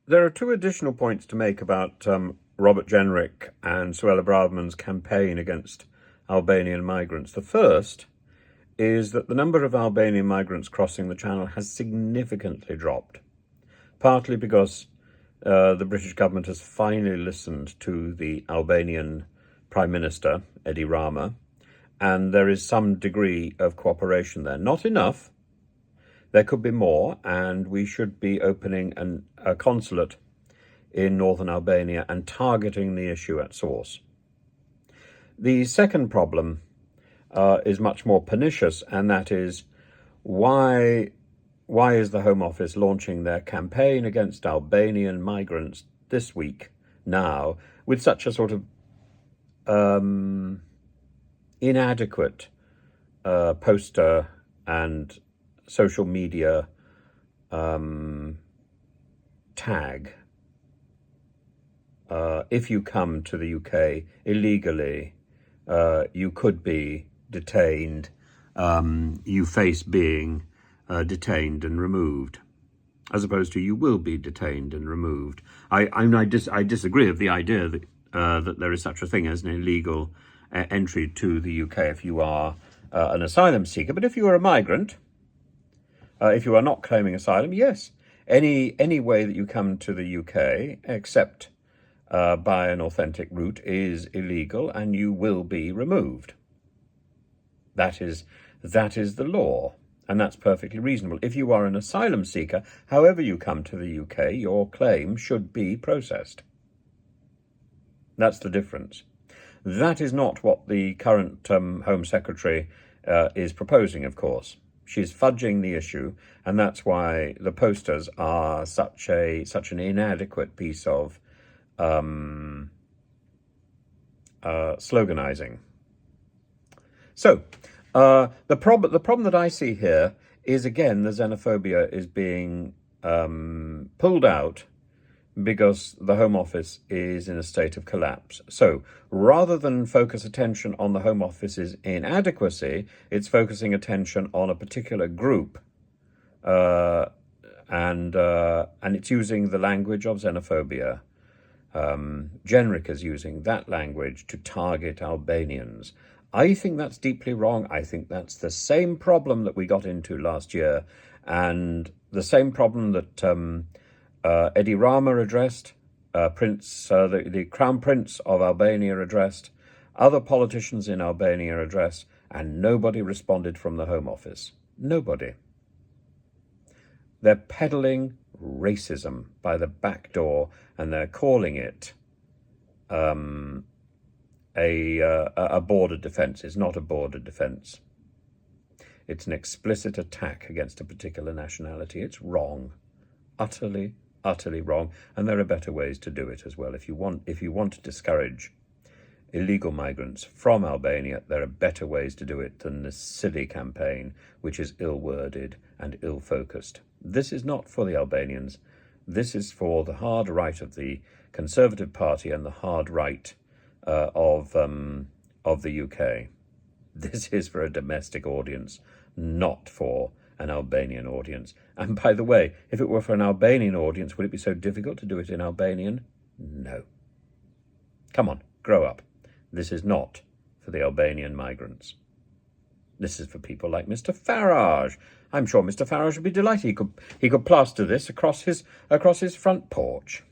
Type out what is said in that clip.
There are two additional points to make about Robert Jenrick and Suella Braverman's campaign against Albanian migrants. The first is that the number of Albanian migrants crossing the Channel has significantly dropped, partly because the British government has finally listened to the Albanian Prime Minister, Edi Rama, and there is some degree of cooperation there. Not enough. There could be more, and we should be opening a consulate in northern Albania and targeting the issue at source. The second problem is much more pernicious, and that is why is the Home Office launching their campaign against Albanian migrants this week now with such a sort of inadequate poster and social media tag? If you come to the UK illegally, you could be detained. You face being detained and removed, as opposed to you will be detained and removed. I disagree with the idea that that there is such a thing as an illegal entry to the UK if you are an asylum seeker. But if you are a migrant, if you are not claiming asylum, yes, any way that you come to the UK, except by an authentic route, is illegal, and you will be removed. That is the law, and that's perfectly reasonable. If you are an asylum seeker, however you come to the UK, your claim should be processed. That's the difference. That is not what the current Home Secretary is proposing, of course. She's fudging the issue, and that's why the posters are such an inadequate piece of sloganizing. So the problem that I see here is, again, the xenophobia is being pulled out because the Home Office is in a state of collapse. So rather than focus attention on the Home Office's inadequacy, it's focusing attention on a particular group, and it's using the language of xenophobia. Jenrick is using that language to target Albanians. I think that's deeply wrong. I think that's the same problem that we got into last year, and the same problem that Edi Rama addressed, the Crown Prince of Albania addressed, other politicians in Albania addressed, and nobody responded from the Home Office. Nobody. They're peddling racism by the back door, and they're calling it a border defence. It's not a border defence. It's an explicit attack against a particular nationality. It's wrong. Utterly wrong, and there are better ways to do it as well. If you want to discourage illegal migrants from Albania, there are better ways to do it than this silly campaign, which is ill-worded and ill-focused. This is not for the Albanians. This is for the hard right of the Conservative Party and the hard right of the UK. This is for a domestic audience, not for an Albanian audience. And by the way, if it were for an Albanian audience, would it be so difficult to do it in Albanian? No. Come on, grow up. This is not for the Albanian migrants. This is for people like Mr. Farage. I'm sure Mr. Farage would be delighted. He could plaster this across his front porch.